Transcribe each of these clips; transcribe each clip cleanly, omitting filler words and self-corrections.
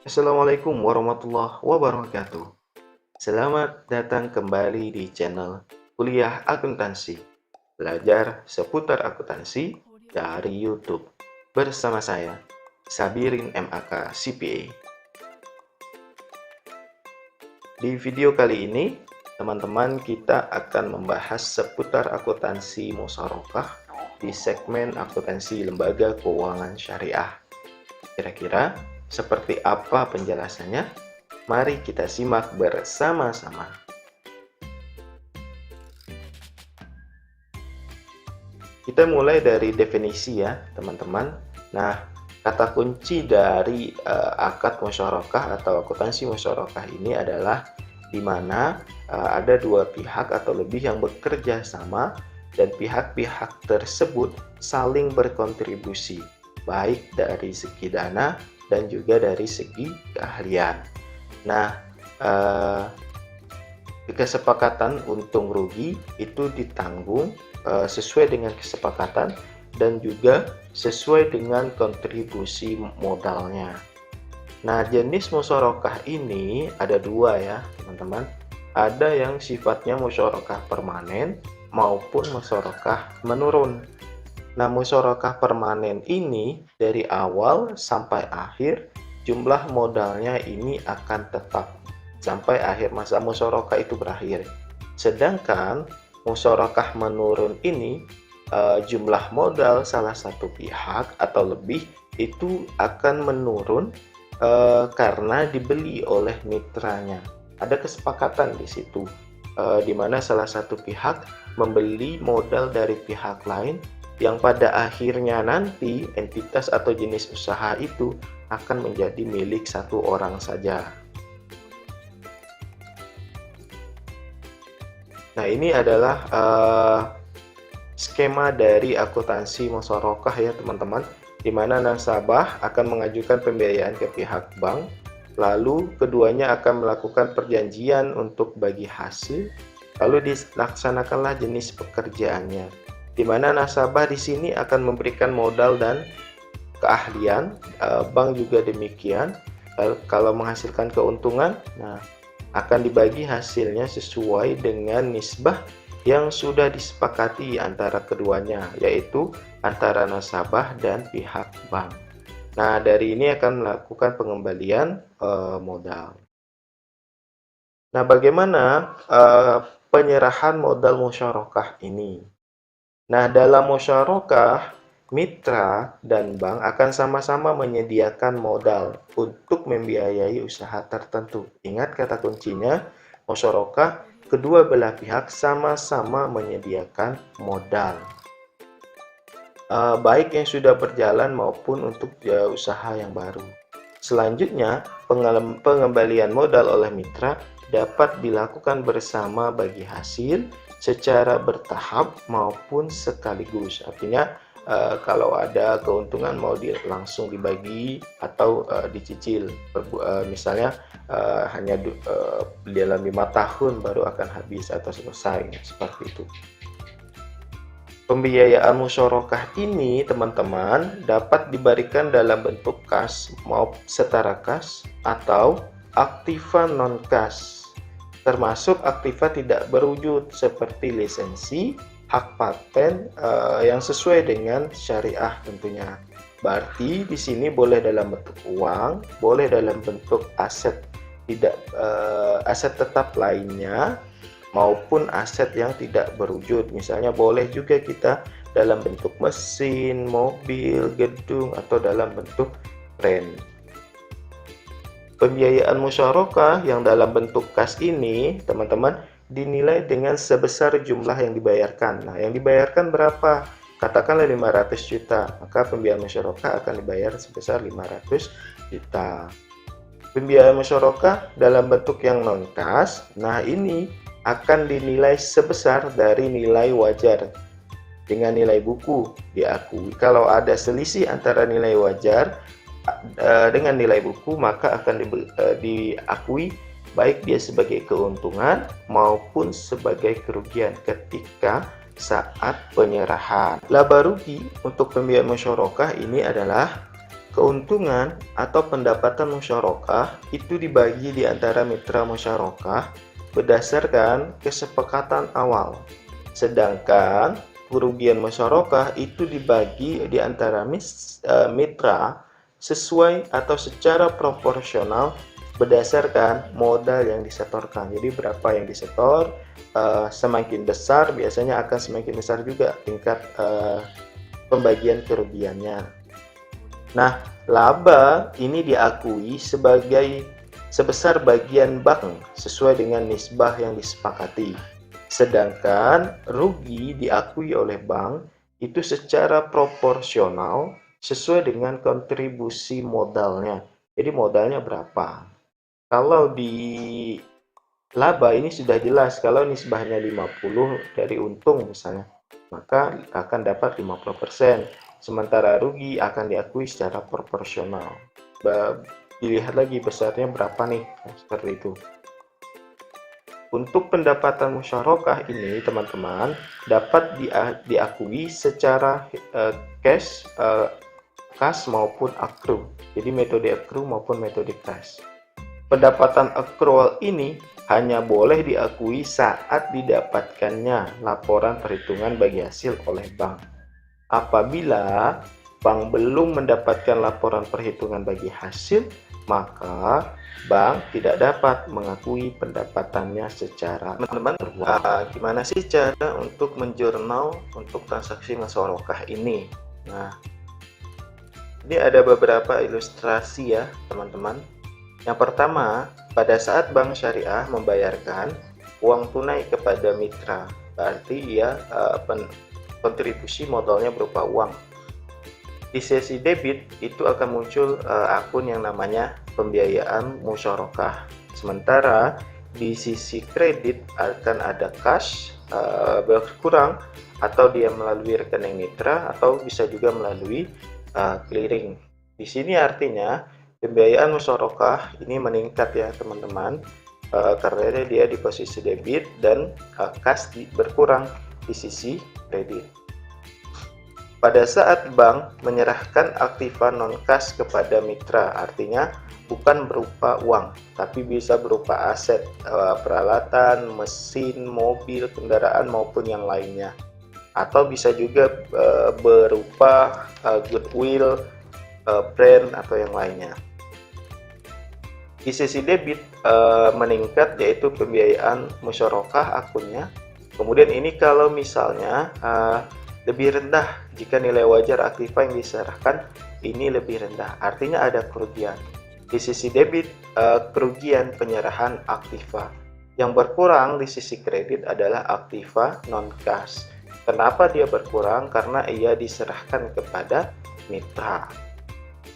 Assalamualaikum warahmatullahi wabarakatuh. Selamat datang kembali di channel Kuliah Akuntansi. Belajar seputar akuntansi dari YouTube. Bersama saya, Sabirin MAK CPA. Di video kali ini, teman-teman kita akan membahas seputar akuntansi musyarakah di segmen akuntansi lembaga keuangan syariah. Kira-kira seperti apa penjelasannya? Mari kita simak bersama-sama. Kita mulai dari definisi ya, teman-teman. Nah, kata kunci dari akad musyarakah atau akuntansi musyarakah ini adalah di mana ada dua pihak atau lebih yang bekerja sama dan pihak-pihak tersebut saling berkontribusi, baik dari segi dana dan juga dari segi keahlian. Nah, kesepakatan untung rugi itu ditanggung sesuai dengan kesepakatan dan juga sesuai dengan kontribusi modalnya. Nah, jenis musyarakah ini ada dua ya, teman-teman. Ada yang sifatnya musyarakah permanen maupun musyarakah menurun. Nah, musyarakah permanen ini dari awal sampai akhir jumlah modalnya ini akan tetap sampai akhir masa musyarakah itu berakhir. Sedangkan musyarakah menurun ini jumlah modal salah satu pihak atau lebih itu akan menurun karena dibeli oleh mitranya. Ada kesepakatan di situ di mana salah satu pihak membeli modal dari pihak lain yang pada akhirnya nanti entitas atau jenis usaha itu akan menjadi milik satu orang saja. Nah, ini adalah skema dari akuntansi musyarakah ya teman-teman, di mana nasabah akan mengajukan pembiayaan ke pihak bank, lalu keduanya akan melakukan perjanjian untuk bagi hasil, lalu dilaksanakanlah jenis pekerjaannya, di mana nasabah di sini akan memberikan modal dan keahlian, bank juga demikian. Kalau menghasilkan keuntungan, nah akan dibagi hasilnya sesuai dengan nisbah yang sudah disepakati antara keduanya, yaitu antara nasabah dan pihak bank. Nah, dari ini akan melakukan pengembalian modal. Nah, bagaimana penyerahan modal musyarakah ini? Nah, dalam musyarakah, mitra dan bank akan sama-sama menyediakan modal untuk membiayai usaha tertentu. Ingat kata kuncinya, musyarakah, kedua belah pihak sama-sama menyediakan modal. Baik yang sudah berjalan maupun untuk usaha yang baru. Selanjutnya, pengembalian modal oleh mitra dapat dilakukan bersama bagi hasil secara bertahap maupun sekaligus. Artinya kalau ada keuntungan mau langsung dibagi atau dicicil. Misalnya hanya dalam 5 tahun baru akan habis atau selesai, seperti itu. Pembiayaan musyarakah ini teman-teman dapat diberikan dalam bentuk kas maupun setara kas atau aktiva non kas, termasuk aktiva tidak berwujud seperti lisensi, hak paten yang sesuai dengan syariah tentunya. Berarti di sini boleh dalam bentuk uang, boleh dalam bentuk aset aset tetap lainnya maupun aset yang tidak berwujud. Misalnya boleh juga kita dalam bentuk mesin, mobil, gedung atau dalam bentuk rent. Pembiayaan musyarakah yang dalam bentuk kas ini, teman-teman, dinilai dengan sebesar jumlah yang dibayarkan. Nah, yang dibayarkan berapa? Katakanlah 500 juta, maka pembiayaan musyarakah akan dibayar sebesar 500 juta. Pembiayaan musyarakah dalam bentuk yang non kas, nah ini akan dinilai sebesar dari nilai wajar dengan nilai buku diakui. Kalau ada selisih antara nilai wajar dengan nilai buku, maka akan diakui baik dia sebagai keuntungan maupun sebagai kerugian ketika saat penyerahan. Laba rugi untuk pembiayaan musyarakah ini adalah Keuntungan atau pendapatan musyarakah itu dibagi di antara mitra musyarakah berdasarkan kesepakatan awal. Sedangkan kerugian musyarakah itu dibagi di antara mitra sesuai atau secara proporsional berdasarkan modal yang disetorkan. Jadi berapa yang disetor, semakin besar biasanya akan semakin besar juga tingkat pembagian kerugiannya. Nah, laba ini diakui sebesar bagian bank sesuai dengan nisbah yang disepakati. Sedangkan rugi diakui oleh bank itu secara proporsional sesuai dengan kontribusi modalnya. Jadi modalnya berapa? Kalau di laba ini sudah jelas, kalau nisbahnya 50 dari untung misalnya, maka akan dapat 50%. Sementara rugi akan diakui secara proporsional. Dilihat lagi besarnya berapa nih, seperti itu. Untuk pendapatan musyarakah ini, teman-teman, dapat diakui secara cash maupun accrue. Jadi metode accrue maupun metode cash. Pendapatan accrual ini hanya boleh diakui saat didapatkannya laporan perhitungan bagi hasil oleh bank. Apabila bank belum mendapatkan laporan perhitungan bagi hasil, maka bank tidak dapat mengakui pendapatannya secara teman-teman. Gimana sih cara untuk menjurnal untuk transaksi musyarakah ini? Nah, ini ada beberapa ilustrasi ya, teman-teman. Yang pertama, pada saat bank syariah membayarkan uang tunai kepada mitra, berarti ia kontribusi modalnya berupa uang. Di sesi debit itu akan muncul akun yang namanya pembiayaan musyarakah. Sementara di sisi kredit akan ada cash berkurang, atau dia melalui rekening mitra, atau bisa juga melalui clearing. Di sini artinya pembiayaan musyarakah ini meningkat ya teman-teman, karena dia di posisi debit dan cash berkurang di sisi kredit. Pada saat bank menyerahkan aktiva non-cash kepada mitra, artinya bukan berupa uang, tapi bisa berupa aset, peralatan, mesin, mobil, kendaraan maupun yang lainnya. Atau bisa juga berupa goodwill, brand atau yang lainnya. Di sisi debit meningkat, yaitu pembiayaan musyarakah akunnya. Kemudian ini kalau misalnya lebih rendah, jika nilai wajar aktiva yang diserahkan ini lebih rendah, artinya ada kerugian. Di sisi debit kerugian penyerahan aktiva. Yang berkurang di sisi kredit adalah aktiva non-cash. Kenapa dia berkurang? Karena ia diserahkan kepada mitra.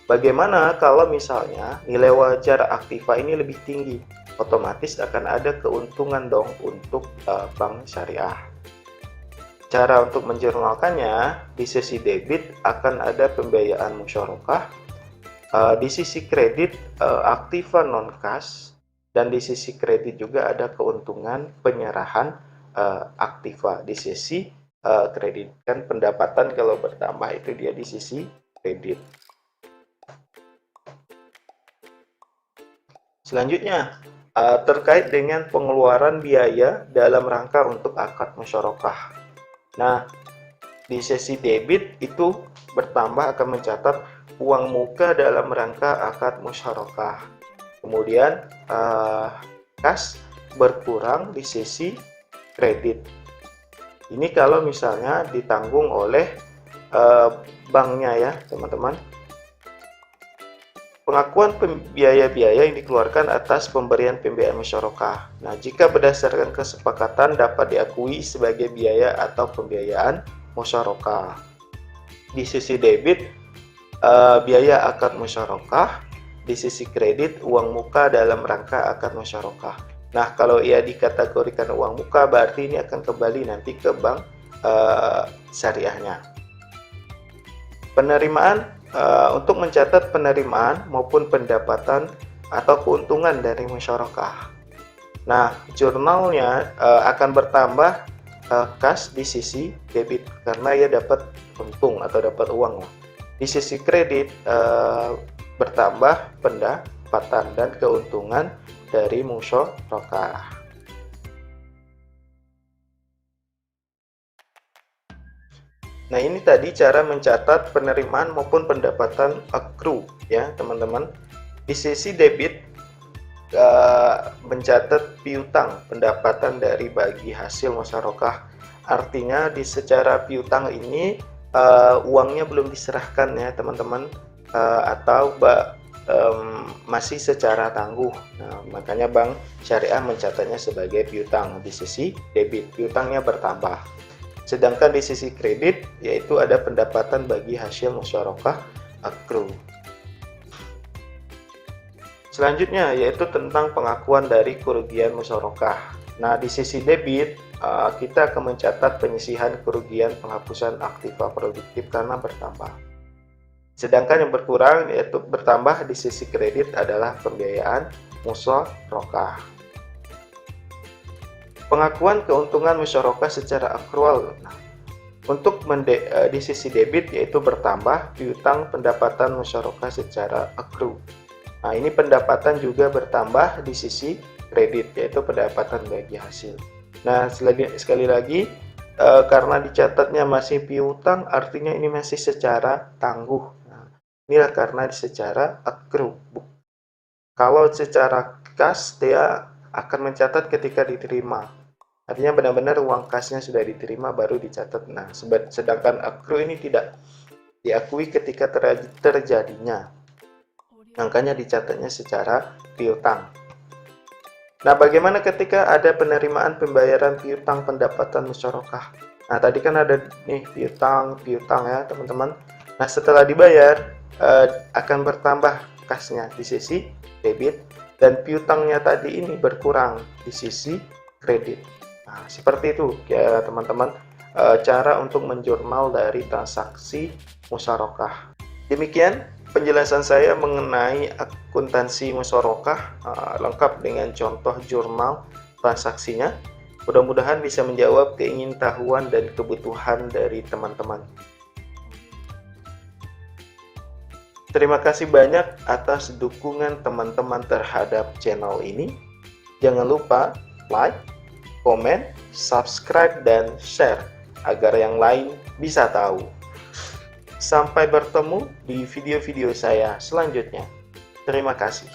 Bagaimana kalau misalnya nilai wajar aktiva ini lebih tinggi? Otomatis akan ada keuntungan dong untuk bank syariah. Cara untuk menjurnalkannya, di sisi debit akan ada pembiayaan musyarakah, di sisi kredit aktiva non-cash, dan di sisi kredit juga ada keuntungan penyerahan aktiva di sisi kredit. Kan pendapatan kalau bertambah itu dia di sisi kredit. Selanjutnya, terkait dengan pengeluaran biaya dalam rangka untuk akad musyarakah. Nah, di sesi debit itu bertambah akan mencatat uang muka dalam rangka akad musyarakah. Kemudian kas berkurang di sisi kredit. Ini kalau misalnya ditanggung oleh banknya ya teman-teman. Pengakuan biaya-biaya yang dikeluarkan atas pemberian pembiayaan musyarakah. Nah, jika berdasarkan kesepakatan dapat diakui sebagai biaya atau pembiayaan musyarakah. Di sisi debit, biaya akad musyarakah. Di sisi kredit, uang muka dalam rangka akad musyarakah. Nah, kalau ia dikategorikan uang muka, berarti ini akan kembali nanti ke bank syariahnya. Penerimaan, untuk mencatat penerimaan maupun pendapatan atau keuntungan dari musyarakah. Nah, jurnalnya akan bertambah cash di sisi debit karena ia dapat untung atau dapat uang lah. Di sisi kredit bertambah pendapatan dan keuntungan dari musyarakah. Nah, ini tadi cara mencatat penerimaan maupun pendapatan accrue ya, teman-teman. Di sisi debit mencatat piutang, pendapatan dari bagi hasil musyarakah. Artinya di secara piutang ini uangnya belum diserahkan ya, teman-teman, atau masih secara tangguh. Nah, makanya Bank Syariah mencatatnya sebagai piutang. Di sisi debit, piutangnya bertambah. Sedangkan di sisi kredit, yaitu ada pendapatan bagi hasil musyarakah accrue. Selanjutnya yaitu tentang pengakuan dari kerugian musyarakah. Nah, di sisi debit, kita akan mencatat penyisihan kerugian penghapusan aktiva produktif karena bertambah. Sedangkan yang berkurang yaitu bertambah di sisi kredit adalah pembiayaan musyarakah. Pengakuan keuntungan musyarakah secara akrual. Nah, untuk di sisi debit yaitu bertambah piutang pendapatan musyarakah secara accrue. Nah, ini pendapatan juga bertambah di sisi kredit yaitu pendapatan bagi hasil. Nah, sekali lagi karena dicatatnya masih piutang, artinya ini masih secara tangguh. Nah, inilah karena secara accrue. Kalau secara kas dia akan mencatat ketika diterima. Artinya benar-benar uang kasnya sudah diterima baru dicatat. Nah, sedangkan accrue ini tidak diakui ketika terjadinya. Makanya dicatatnya secara piutang. Nah, bagaimana ketika ada penerimaan pembayaran piutang pendapatan musyarakah? Nah, tadi kan ada nih piutang ya, teman-teman. Nah, setelah dibayar akan bertambah kasnya di sisi debit dan piutangnya tadi ini berkurang di sisi kredit. Nah, seperti itu ya teman-teman, cara untuk menjurnal dari transaksi musyarakah. Demikian penjelasan saya mengenai akuntansi musyarakah, lengkap dengan contoh jurnal transaksinya. Mudah-mudahan bisa menjawab keingintahuan dan kebutuhan dari teman-teman. Terima kasih banyak atas dukungan teman-teman terhadap channel ini. Jangan lupa like, komen, subscribe, dan share agar yang lain bisa tahu. Sampai bertemu di video-video saya selanjutnya. Terima kasih.